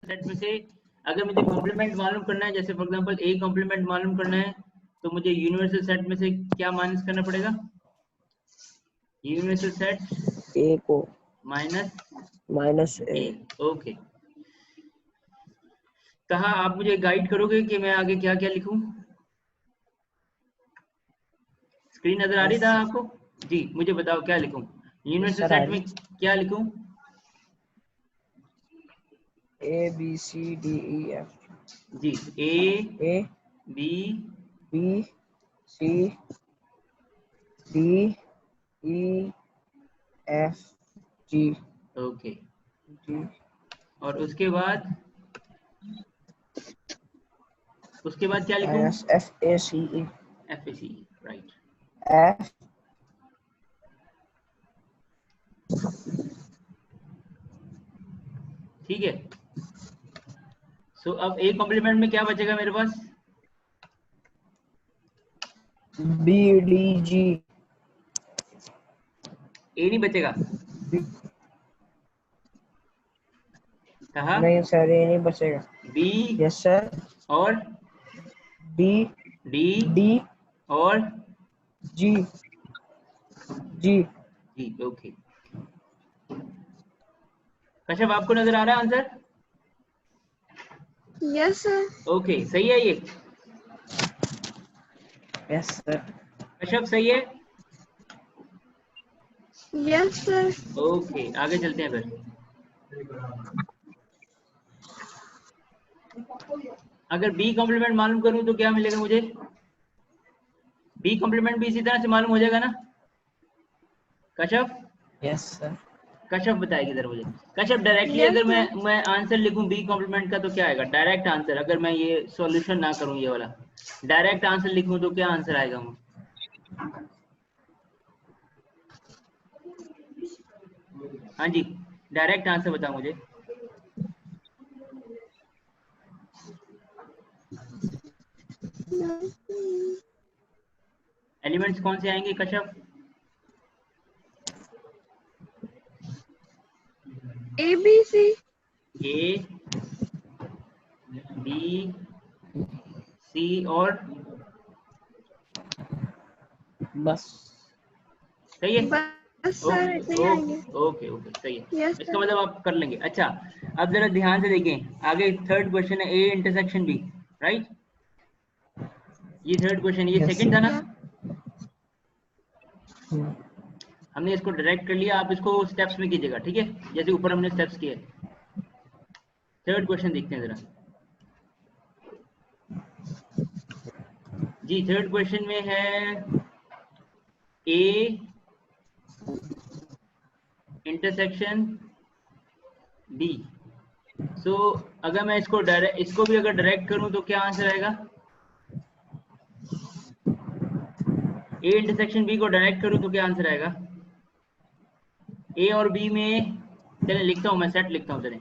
Set में से अगर मुझे कॉम्प्लीमेंट मालूम करना है, जैसे फॉर एग्जांपल ए कॉम्प्लीमेंट मालूम करना है, तो मुझे यूनिवर्सल सेट में से क्या माइनस करना पड़ेगा? यूनिवर्सल सेट ए को माइनस ए। ओके, कहा आप मुझे गाइड करोगे कि मैं आगे क्या क्या लिखूं? स्क्रीन नजर आ रही था आपको? जी, मुझे बताओ क्या लिखूं? यूनिवर्सल सेट में क्या लिखूं? A B C D E F. G, A B C D E F G. Okay, जी। और उसके बाद क्या लिखूं? F A C E. F A C, right. F ठीक है। सो अब ए कॉम्प्लीमेंट में क्या बचेगा मेरे पास? B D G. ए नहीं बचेगा? कहा नहीं सर, ये नहीं बचेगा। B, yes sir. और डी डी और जी जी। जी, ओके। कश्यप, आपको नजर आ रहा है आंसर? Yes sir. ओके, सही है ये? Yes sir. कश्यप सही है? Yes sir. ओके, आगे चलते हैं फिर। अगर बी कॉम्प्लीमेंट मालूम करूं तो क्या मिलेगा मुझे? बी कॉम्प्लीमेंट भी इसी तरह से मालूम हो जाएगा ना कश्यप? Yes sir. कश्यप बताएगी जरा मुझे। कश्यप, डायरेक्टली Yes, अगर sir. मैं आंसर लिखूं बी कॉम्प्लीमेंट का तो क्या आएगा? डायरेक्ट आंसर, अगर मैं ये सॉल्यूशन ना करूं, ये वाला डायरेक्ट आंसर लिखूं तो क्या आंसर आएगा? हाँ जी, डायरेक्ट आंसर बताओ मुझे। एलिमेंट्स कौन से आएंगे Kashyap? A B C. A B C और बस सही है? बस सर इतने ही आएंगे। ओके ओके, सही है। Yes, इसका sir. मतलब आप कर लेंगे। अच्छा, अब जरा ध्यान से देखें, आगे थर्ड क्वेश्चन है, ए इंटरसेक्शन बी, राइट? ये थर्ड क्वेश्चन, ये Yes, सेकंड था ना? sir. हमने इसको डायरेक्ट कर लिया, आप इसको स्टेप्स में कीजिएगा, ठीक है? जैसे ऊपर हमने स्टेप्स किए। थर्ड क्वेश्चन देखते हैं जरा। जी, थर्ड क्वेश्चन में है ए इंटरसेक्शन बी। सो अगर मैं इसको भी अगर डायरेक्ट करूं तो क्या आंसर आएगा? ए इंटरसेक्शन बी को डायरेक्ट करूं तो क्या आंसर आएगा? ए और बी में, चलें लिखता हूं, मैं सेट लिखता हूं, चलें।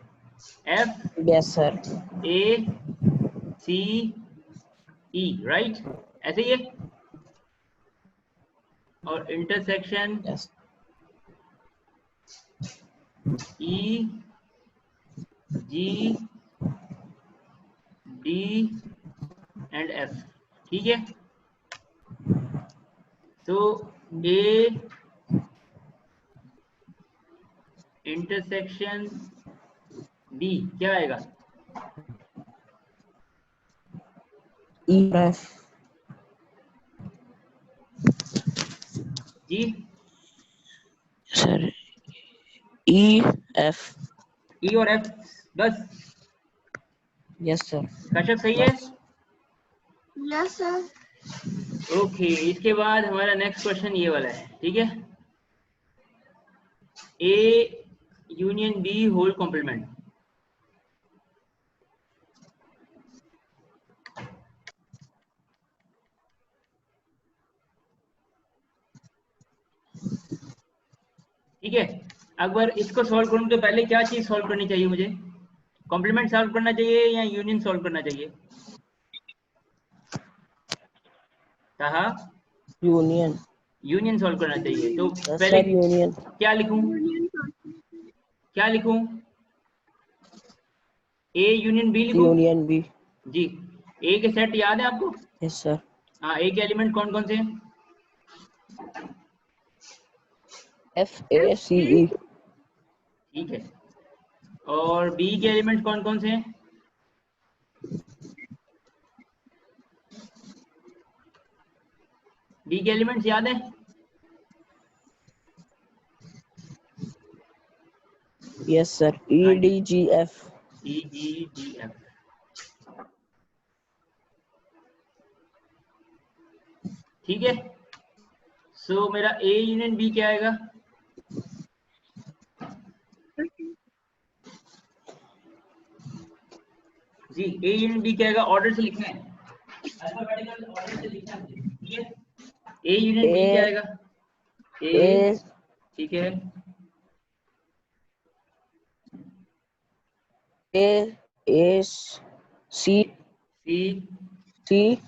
F yes sir. A C E, right? ऐसे ही है। और intersection yes. E G D and F, ठीक है? तो ए इंटरसेक्शन बी क्या आएगा? E F G sir. E F. E और एफ, बस? Yes sir. कश्यप सही है? Yes, sir. ओके, इसके बाद हमारा नेक्स्ट क्वेश्चन ये वाला है, ठीक है? A union B whole complement. ठीक है, अगर इसको सॉल्व करूं तो पहले क्या चीज सॉल्व करनी चाहिए मुझे? कॉम्प्लीमेंट सॉल्व करना चाहिए या यूनियन सॉल्व करना चाहिए? कहा यूनियन सॉल्व करना चाहिए। तो पहले सर यूनियन। क्या लिखूं? क्या लिखूं? ए यूनियन बी लिखूं? Union B. जी। ए के सेट याद है आपको? Yes sir. हाँ, ए के एलिमेंट कौन कौन से हैं? F A C E. ठीक है। और बी के एलिमेंट कौन कौन से हैं? बी के एलिमेंट्स याद है? Yes sir. ई हाँ जी, D G F. E G D F. ठीक है। सो मेरा ए यूनियन बी क्या आएगा? जी, ए यूनियन बी क्या आएगा? ऑर्डर से लिखना है, अल्फाबेटिकल ऑर्डर से लिखना है, ठीक है। ए यूनियन बी क्या आएगा? ए, ठीक है। ए सी सी, सी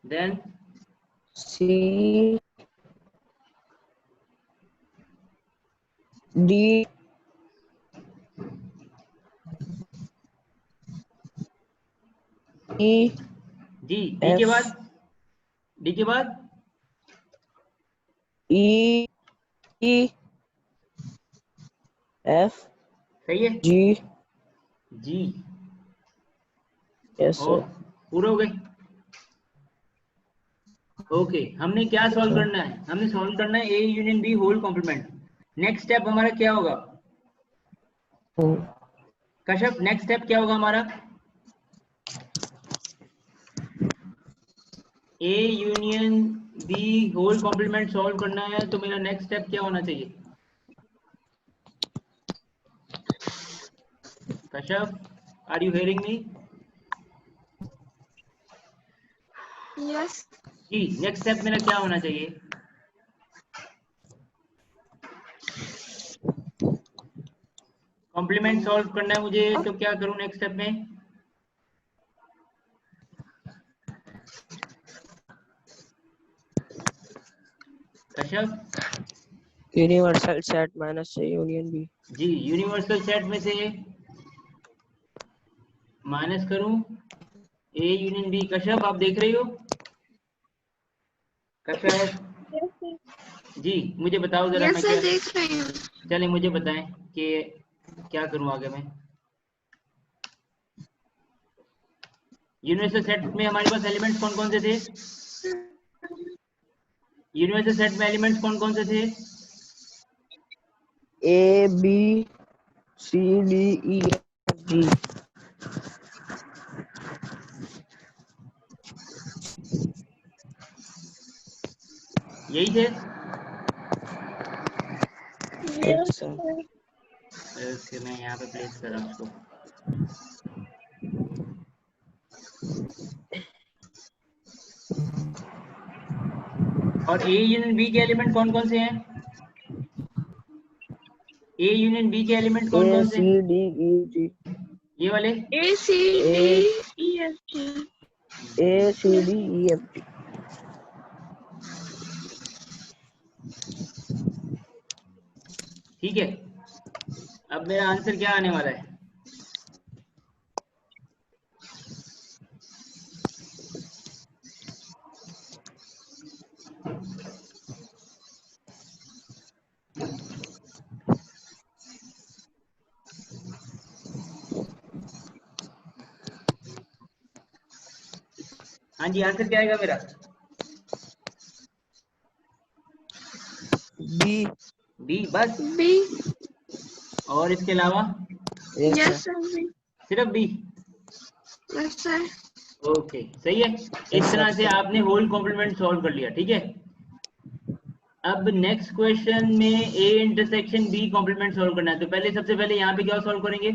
देन सी डी ई जी, डी के एफ बाद, डी के बाद ई एफ सही है, जी। जी। यस और सर। पूरे हो गए? ओके, हमने क्या सॉल्व करना है? हमने सॉल्व करना है A union B whole complement. Next step हमारा क्या होगा कश्यप? नेक्स्ट स्टेप क्या होगा हमारा? A union B whole complement solve करना है, तो मेरा नेक्स्ट स्टेप क्या होना चाहिए? Kashyap, are you hearing me? Yes. जी, नेक्स्ट स्टेप मेरा क्या होना चाहिए? कॉम्प्लीमेंट सॉल्व करना है मुझे, तो क्या करूं नेक्स्ट स्टेप में? Kashyap? Universal set minus A union B. जी, यूनिवर्सल सेट में से माइनस करूं ए यूनियन बी। कश्यप, आप देख रही हो? कश्यप जी, मुझे बताओ जरा, यस मैं सर, क्या, देख रही हूँ। चले मुझे बताएं कि क्या करूं आगे मैं। यूनिवर्सल सेट में हमारे पास एलिमेंट्स कौन कौन से थे? यूनिवर्सल सेट में एलिमेंट्स कौन कौन से थे? A B C D E F G. यही थे? Yes sir. सर। ओके, मैं यहाँ पे प्लेस कर रहा हूँ उसको। और ए यूनियन बी के एलिमेंट कौन कौन से हैं? ए यूनियन बी के एलिमेंट कौन ए कौन से सी हैं? D E G. ये वाले? A C D A E F G. A C D E F G. ठीक है। अब मेरा आंसर क्या आने वाला है? हाँ जी, आंसर क्या आएगा मेरा? बी। बी, बस? बी। और इसके अलावा? Yes sir, B. सिर्फ बी? Yes sir. ओके, सही है। इस तरह से आपने होल कॉम्प्लीमेंट सॉल्व कर लिया, ठीक है। अब नेक्स्ट क्वेश्चन में A intersection B complement solve करना है, तो पहले सबसे पहले यहाँ पे क्या सॉल्व करेंगे?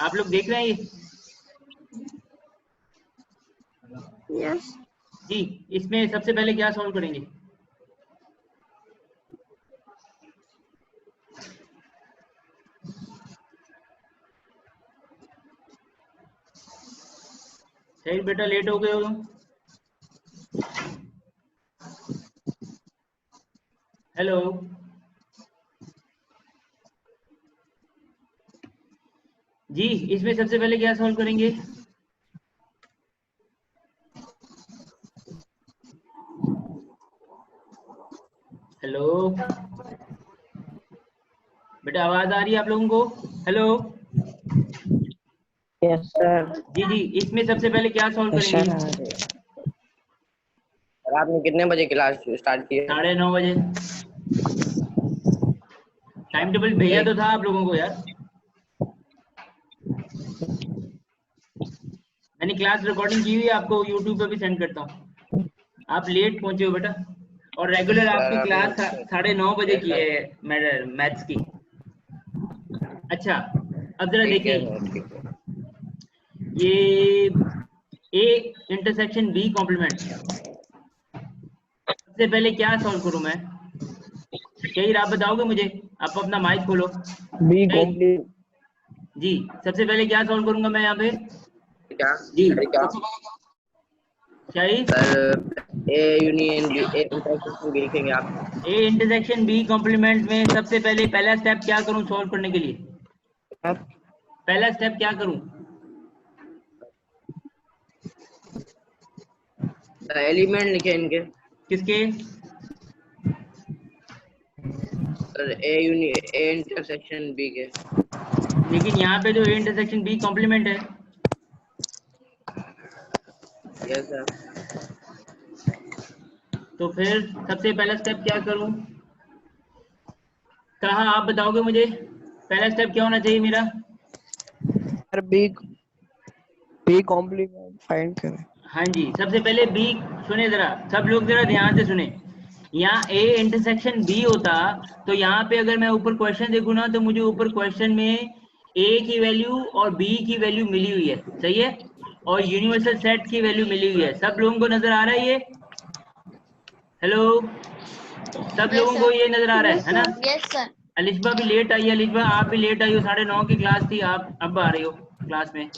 आप लोग देख रहे हैं ये? यस। जी, इसमें सबसे पहले क्या सॉल्व करेंगे? सही बेटा, लेट हो गए हो तुम। हेलो, जी इसमें सबसे पहले क्या सॉल्व करेंगे? हेलो बेटा, आवाज आ रही है आप लोगों को? Hello, yes sir. जी जी, इसमें सबसे पहले क्या सॉल्व यस करेंगे? सर। सर आपने कितने बजे क्लास स्टार्ट की है? 9:30 बजे। टाइम टेबल भेजा तो था आप लोगों को यार, मैंने क्लास रिकॉर्डिंग की हुई है, आपको यूट्यूब पे भी सेंड करता हूँ। आप लेट पहुंचे हो बेटा, और रेगुलर सर आपकी आपने क्लास 9:30 बजे यस की सर। है मैथ्स की। अच्छा, अब जरा ठीक है देखिए, सर, ठीक है। ये ए इंटरसेक्शन बी कॉम्प्लीमेंट, सबसे पहले क्या सॉल्व करूं मैं? शहीर आप बताओगे मुझे? आप अपना माइक खोलो। B Shaheer complement. जी, सबसे पहले क्या सॉल्व करूंगा मैं यहाँ पे? क्या? जी अरे क्या? Shaheer, sir A union B, A intersection B लिखेंगे आप। ए इंटरसेक्शन बी कॉम्प्लीमेंट में सबसे पहले पहला स्टेप क्या करूं सॉल्व करने के लिए? पहला स्टेप क्या करूं? सर एलिमेंट लिखे इनके। किसके? सर ए इंटरसेक्शन बी के। लेकिन यहाँ पे जो ए इंटरसेक्शन बी कॉम्प्लीमेंट है। Yes sir. तो फिर सबसे पहला स्टेप क्या करूं? कहाँ आप बताओगे मुझे? पहला स्टेप क्या होना चाहिए मेरा? सर बी कॉम्प्लीमेंट फाइंड करें। हाँ जी, सबसे पहले बी, सुने जरा सब लोग, जरा ध्यान से सुने। यहाँ ए इंटरसेक्शन बी होता, तो यहाँ पे अगर मैं ऊपर क्वेश्चन देखूँ ना, तो मुझे ऊपर क्वेश्चन में ए की वैल्यू और बी की वैल्यू मिली हुई है, सही है, और यूनिवर्सल सेट की वैल्यू मिली हुई है। सब लोगों को नजर आ रहा है ये? हेलो, सब Yes, लोगों को sir. ये नजर आ रहा Yes, है ना? sir. Yes, sir. अलिशबा भी लेट आई है, अलिशबा आप भी लेट आई हो, 9:30 की क्लास थी, आप अब आ रही हो क्लास में।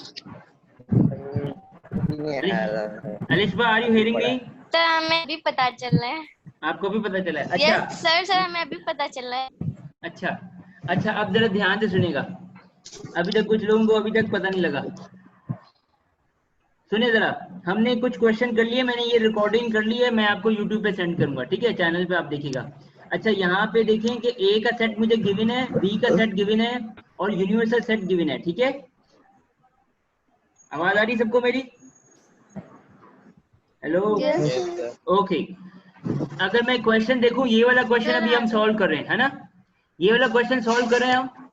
Alishba, are you hearing me? Sir हमें अभी पता चल रहा है। आपको भी पता चला है? अच्छा यस सर, सर हमें अभी पता चल रहा है। अच्छा अच्छा, अब जरा ध्यान से सुनेगा, अभी तक कुछ लोगों को अभी तक पता नहीं लगा। सुनिए जरा, हमने कुछ क्वेश्चन कर लिए, मैंने ये रिकॉर्डिंग कर ली है, मैं आपको यूट्यूब पे सेंड करूंगा, ठीक है, चैनल पे आप देखिएगा। अच्छा, यहाँ पे देखें कि ए का सेट मुझे गिवन है, बी का सेट गिवन है, और यूनिवर्सल सेट गिवन है, ठीक है? आवाज आ रही सबको मेरी? Hello, Yes, yes sir. Sir. Okay. अगर मैं क्वेश्चन देखूं, ये वाला क्वेश्चन सर, अभी हम सॉल्व कर रहे हैं, है ना? ये वाला क्वेश्चन सॉल्व कर रहे हैं हम,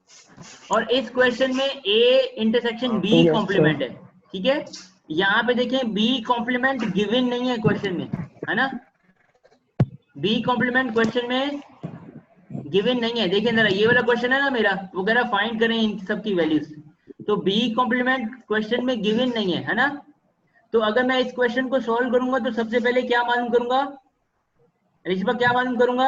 और इस क्वेश्चन में A intersection B yes sir. Complement है, ठीक है? यहाँ पे देखें, बी कॉम्प्लीमेंट गिवन नहीं है क्वेश्चन में, है ना? बी कॉम्प्लीमेंट क्वेश्चन में गिवन नहीं है। देखिए जरा, ये वाला क्वेश्चन है ना मेरा, वो कह रहा फाइंड करें इन सब की वैल्यूज, तो बी कॉम्प्लीमेंट क्वेश्चन में गिवन नहीं है ना? तो अगर मैं इस क्वेश्चन को सॉल्व करूंगा, तो सबसे पहले क्या मालूम करूंगा? रिश्वा, क्या मालूम करूंगा?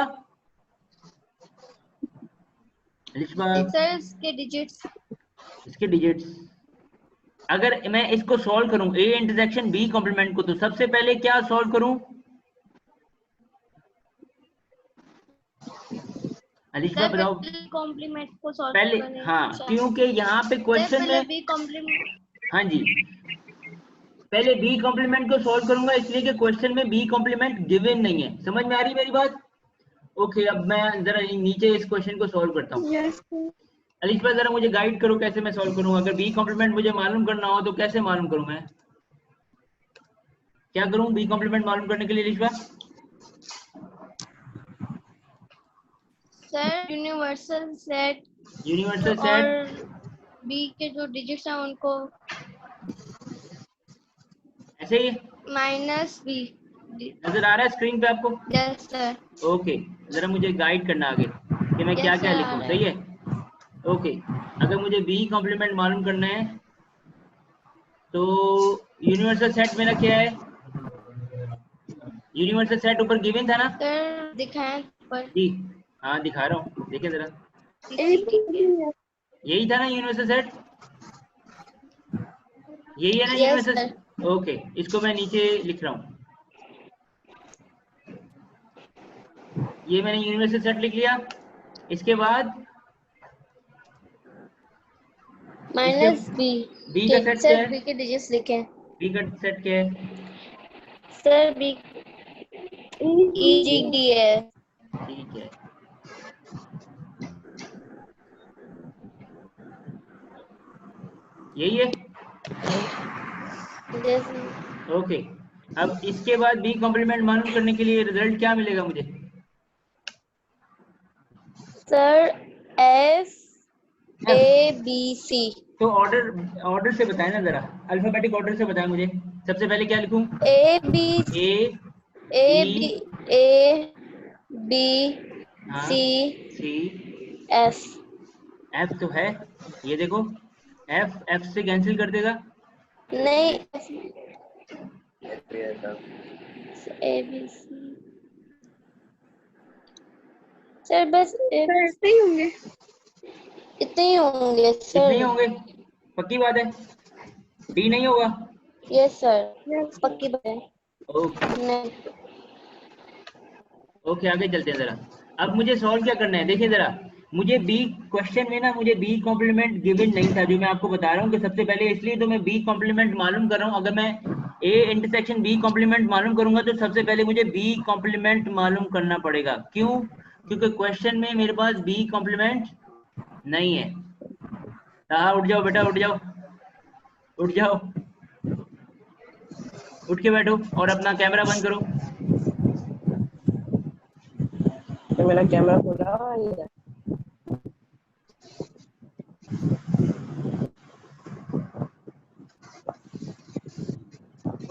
रिश्वा, सर इसके डिजिट्स। इसके डिजिट्स। अगर मैं इसको सॉल्व करूं, ए इंटरसेक्शन बी कॉम्प्लीमेंट को, तो सबसे पहले क्या सॉल्व करूं? अलिशबा सर बताओ। पहले कॉम्प्लीमेंट को सॉल्व पहले, करने हाँ, अच्छा। क्योंकि यहाँ पे सर क्वेश्चन पहले में, बी कॉम्प्लीमेंट। हाँ जी, पहले बी कॉम्प्लीमेंट को सॉल्व करूंगा, इसलिए कि क्वेश्चन में बी कॉम्प्लीमेंट गिवन नहीं है। समझ में आ रही मेरी बात? ओके, अब मैं जरा नीचे इस क्वेश्चन को सॉल्व करता हूँ। Yes, sir. अलिशबा जरा मुझे गाइड करो, कैसे मैं सॉल्व करूँ? अगर बी कॉम्प्लीमेंट मुझे मालूम करना हो, तो कैसे मालूम करूँ मैं? क्या करूँ बी कॉम्प्लीमेंट मालूम करने के लिए Alishba? Sir universal set universal और सेट, बी के जो डिजिट्स हैं उनको ऐसे ही माइनस बी। नजर आ रहा है स्क्रीन पे आपको? Yes sir. ओके, जरा मुझे गाइड करना आगे कि मैं क्या यस क्या सर आ लिखूं, रहा सही है। है? ओके, अगर मुझे बी कॉम्प्लीमेंट मालूम करना है, तो यूनिवर्सल सेट मेरा क्या है? यूनिवर्सल सेट ऊपर गिवन था ना? सर दिखाएं पर। जी हाँ, दिखा रहा हूँ, देखिए जरा, A, B, D, F. यही था ना यूनिवर्सल सेट? यही है ना यस यूनिवर्सल? सर। ओके, इसको मैं नीचे लिख रहा हूँ। ये मैंने यूनिवर्सल सेट लिख लिया। इसके बाद माइनस बी बी का सेट क्या सर है? बी के डिजिट्स लिखें बी का सेट क्या है? Sir B E G D है ठीक है, यही है। जैसे ओके, अब इसके बाद बी कॉम्प्लीमेंट मालूम करने के लिए रिजल्ट क्या मिलेगा मुझे? Sir F A B C तो ऑर्डर से बताएं ना जरा, अल्फाबेटिक ऑर्डर से बताएं मुझे। सबसे पहले क्या लिखूं? A B A A B हाँ सी सी एफ एफ तो है, ये देखो एफ से कैंसिल कर देगा। नहीं ए बी सी सर बस ऐसे ही होंगे। इतने ही होंगे इतने ही सर। होंगे, पक्की बात है? डी नहीं होगा? यस सर पक्की बात है। ओके नहीं ओके, आगे चलते हैं जरा। अब मुझे सॉल्व क्या करना है, देखिए जरा। मुझे बी क्वेश्चन में ना मुझे बी कॉम्प्लीमेंट गिवन नहीं था, जो मैं आपको बता रहा हूँ कि सबसे पहले, इसलिए तो मैं बी कॉम्प्लीमेंट मालूम कर रहा हूँ। अगर मैं ए इंटरसेक्शन बी कॉम्प्लीमेंट मालूम करूंगा तो सबसे पहले मुझे बी कॉम्प्लीमेंट मालूम करना पड़ेगा। क्यों? क्योंकि क्वेश्चन में मेरे पास बी कॉम्प्लीमेंट नहीं है। हाँ, उठ जाओ बेटा, उठ जाओ, उठ जाओ, उठ के बैठो और अपना कैमरा बंद करो। तो मेरा कैमरा खुला है।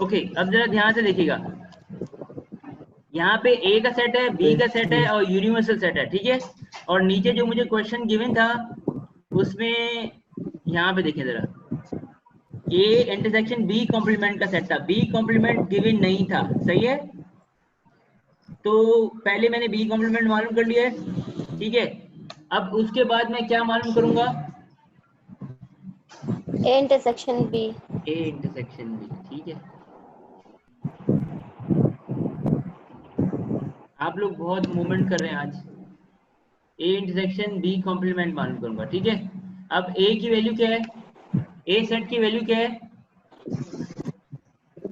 ओके, अब जरा ध्यान से देखिएगा। यहाँ पे ए का सेट है, बी का सेट है और यूनिवर्सल सेट है, ठीक है। और नीचे जो मुझे क्वेश्चन गिवन था उसमें यहाँ पे देखिए जरा, ए इंटरसेक्शन बी कॉम्प्लीमेंट का सेट था, बी कॉम्प्लीमेंट गिवन नहीं था, सही है। तो पहले मैंने बी कॉम्प्लीमेंट मालूम कर लिया है, ठीक है। अब उसके बाद मैं क्या मालूम करूंगा? A intersection B A intersection B, ठीक है। आप लोग बहुत मूवमेंट कर रहे हैं आज। ए इंटरसेक्शन बी कॉम्प्लीमेंट मालूम करूंगा, ठीक है। अब ए की वैल्यू क्या है? ए सेट की वैल्यू क्या है?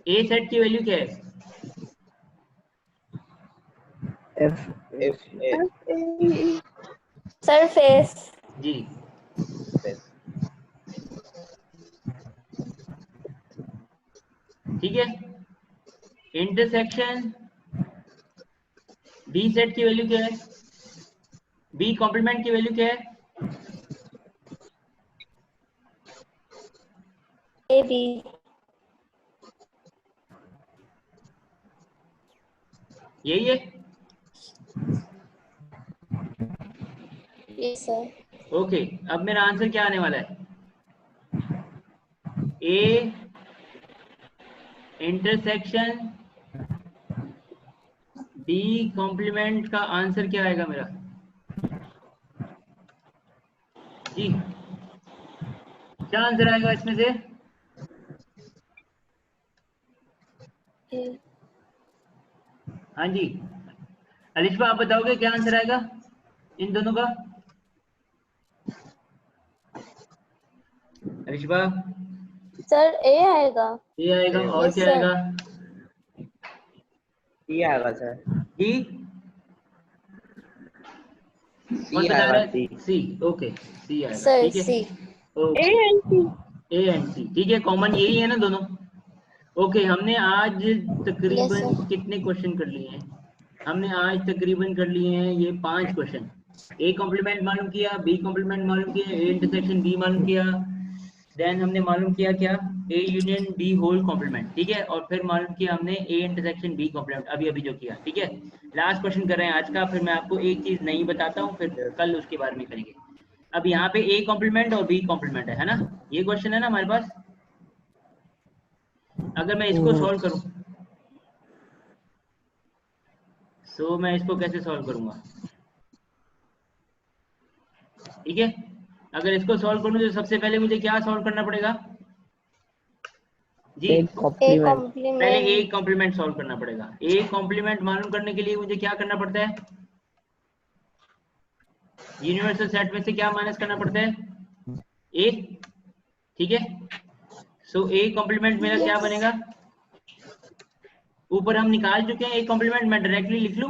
ए सेट की वैल्यू क्या है? सरफेस जी, ठीक है। इंटरसेक्शन बी सेट की वैल्यू क्या है? बी कॉम्प्लीमेंट की वैल्यू क्या है? ए बी यही है। Yes sir. ओके, अब मेरा आंसर क्या आने वाला है? ए इंटरसेक्शन बी कॉम्प्लीमेंट का आंसर क्या आएगा मेरा? जी, क्या आंसर आएगा इसमें से? हाँ जी, अलिशा आप बताओगे क्या आंसर आएगा इन दोनों का? अलिशा, सर ए आएगा। ये आएगा और Yes, क्या sir. आएगा? सी आएगा सर, जी, सी आएगा सी। सी, ओके, सी आएगा, सर ठीक है। C okay, A and C. A and C, ठीक है, कॉमन यही है ना दोनों। ओके, हमने आज तकरीबन Yes, sir. कितने क्वेश्चन कर लिए हैं? हमने आज तकरीबन कर लिए हैं ये 5 क्वेश्चन। ए कॉम्प्लीमेंट मालूम किया, बी कॉम्प्लीमेंट मालूम किया, ए इंटरसेक्शन बी मालूम किया, देन हमने मालूम किया क्या? A union B whole complement, ठीक है। और फिर मालूम किया हमने ए इंटरसेक्शन बी कॉम्प्लीमेंट, अभी अभी जो किया, ठीक है। लास्ट क्वेश्चन कर रहे हैं आज का, फिर मैं आपको एक चीज नहीं बताता हूँ, फिर कल उसके बारे में करेंगे। अब यहाँ पे ए कॉम्प्लीमेंट और बी कॉम्प्लीमेंट है ना, ये क्वेश्चन है ना हमारे पास। अगर मैं इसको सॉल्व करूं तो मैं इसको कैसे सॉल्व करूंगा? ठीक है, अगर इसको सॉल्व करूं तो सबसे पहले मुझे क्या सॉल्व करना पड़ेगा जी? एक ए कॉम्प्लीमेंट। पहले ए कॉम्प्लीमेंट कॉम्प्लीमेंट सॉल्व करना पड़ेगा। ए कॉम्प्लीमेंट मालूम करने के लिए मुझे क्या करना पड़ता है? यूनिवर्सल सेट में से क्या माइनस करना पड़ता है? ए, ठीक है। सो ए कॉम्प्लीमेंट मेरा क्या बनेगा? ऊपर हम निकाल चुके हैं ए कॉम्प्लीमेंट, मैं डायरेक्टली लिख लूं?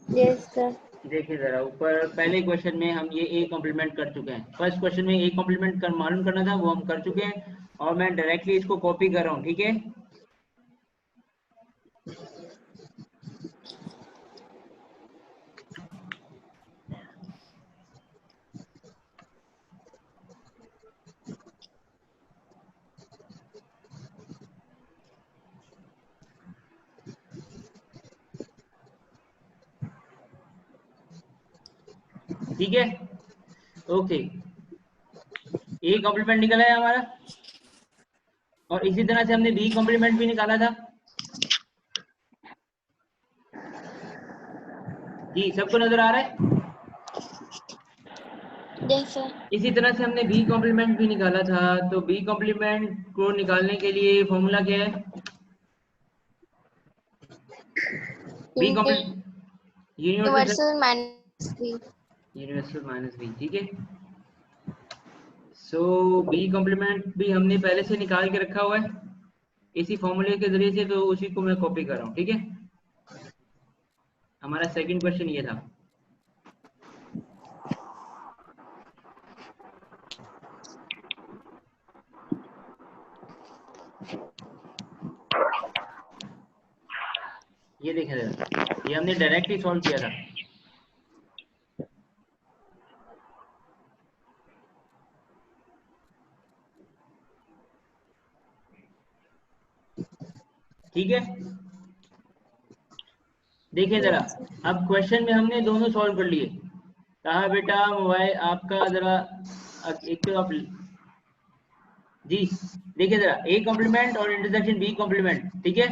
Yes sir. देखिए जरा ऊपर पहले क्वेश्चन में हम ये ए कॉम्प्लीमेंट कर चुके हैं। फर्स्ट क्वेश्चन में ए कॉम्प्लीमेंट कर मालूम करना था, वो हम कर चुके हैं और मैं डायरेक्टली इसको कॉपी कर रहा हूँ, ठीक है। ठीक है, ओके। ए कॉम्प्लीमेंट निकला है हमारा, और इसी तरह से हमने बी कॉम्प्लीमेंट भी निकाला था। जी सबको नजर आ रहा है? Yes sir. इसी तरह से हमने बी कॉम्प्लीमेंट भी निकाला था। तो बी कॉम्प्लीमेंट को निकालने के लिए फॉर्मूला क्या है? B complement universal minus B. Universal minus B, ठीक है। सो बी कॉम्प्लीमेंट भी हमने पहले से निकाल के रखा हुआ है इसी फॉर्मूले के जरिए से, तो उसी को मैं कॉपी कर रहा हूँ, ठीक है। हमारा सेकंड क्वेश्चन ये था। ये देखें जरा, ये हमने डायरेक्टली सॉल्व किया था। ठीक है, देखिए जरा, अब क्वेश्चन में हमने दोनों सॉल्व कर लिए। कहा बेटा मोबाइल आपका जरा, एक तो आप जी देखिए जरा, ए कॉम्प्लीमेंट और इंटरसेक्शन बी कॉम्प्लीमेंट, ठीक है।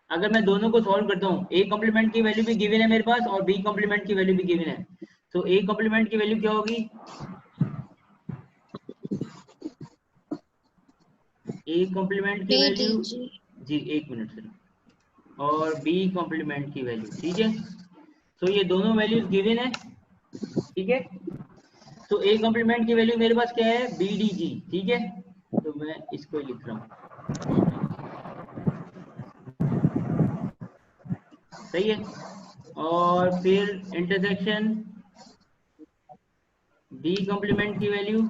अगर मैं दोनों को सॉल्व करता हूँ, ए कॉम्प्लीमेंट की वैल्यू भी गिवन है मेरे पास और बी कॉम्प्लीमेंट की वैल्यू भी गिवन है। तो ए कॉम्प्लीमेंट की वैल्यू क्या होगी? ए कॉम्प्लीमेंट की वैल्यू जी, एक मिनट सर, और बी कॉम्प्लीमेंट की वैल्यू, ठीक है। तो ये दोनों वैल्यूज गिवन है, ठीक है। तो ए कॉम्प्लीमेंट की वैल्यू मेरे पास क्या है? बी डी जी, ठीक है। तो मैं इसको लिख रहा हूँ, सही है। और फिर इंटरसेक्शन बी कॉम्प्लीमेंट की वैल्यू,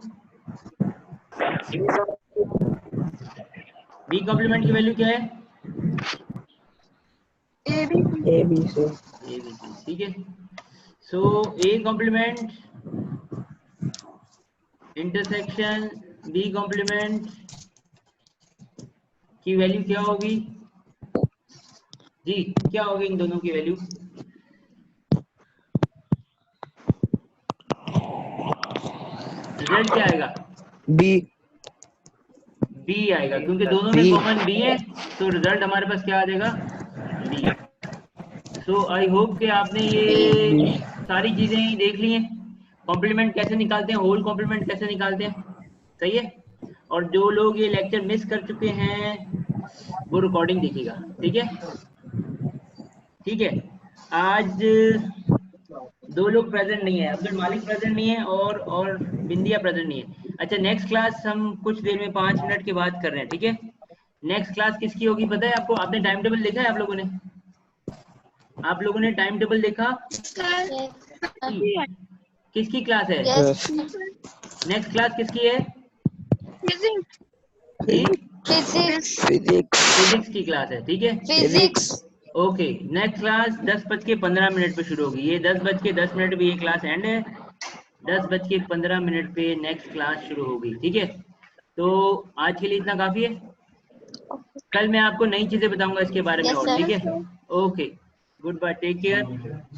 बी कॉम्प्लीमेंट की वैल्यू क्या है? ए बी सी, ठीक है। So A complement intersection B complement की वैल्यू क्या होगी जी? क्या होगी इन दोनों की वैल्यू? रिजल्ट क्या आएगा? बी बी आएगा, क्योंकि दोनों में कॉमन बी है, तो रिजल्ट हमारे पास क्या आ जाएगा? बी। सो आई होप कि आपने ये सारी चीजें देख ली हैं, कॉम्प्लीमेंट कैसे निकालते हैं, होल कॉम्प्लीमेंट कैसे निकालते हैं, सही है। और जो लोग ये लेक्चर मिस कर चुके हैं वो रिकॉर्डिंग देखिएगा, ठीक है। ठीक है, आज दो लोग प्रेजेंट नहीं है, अब्दुल मालिक प्रेजेंट नहीं है और बिंदिया प्रेजेंट नहीं है। अच्छा, नेक्स्ट क्लास हम कुछ देर में 5 मिनट के बाद कर रहे हैं, ठीक है। नेक्स्ट क्लास किसकी होगी पता है आपको? आपने टाइम टेबल देखा है? आप लोगों ने टाइम टेबल देखा? किसकी क्लास है? नेक्स्ट क्लास किसकी है? फिजिक्स की क्लास है, ठीक है। फिजिक्स। ओके, नेक्स्ट क्लास 10:15 पे शुरू होगी। ये 10:10 पे ये क्लास एंड है, 10:15 पे नेक्स्ट क्लास शुरू होगी, ठीक है। तो आज के लिए इतना काफी है, कल मैं आपको नई चीजें बताऊंगा इसके बारे में और, ठीक है। Okay, good bye, take care.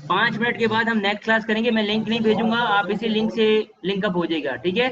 5 minute के बाद हम नेक्स्ट क्लास करेंगे। मैं लिंक नहीं भेजूंगा, आप इसी लिंक से लिंक अप हो जाएगा, ठीक है।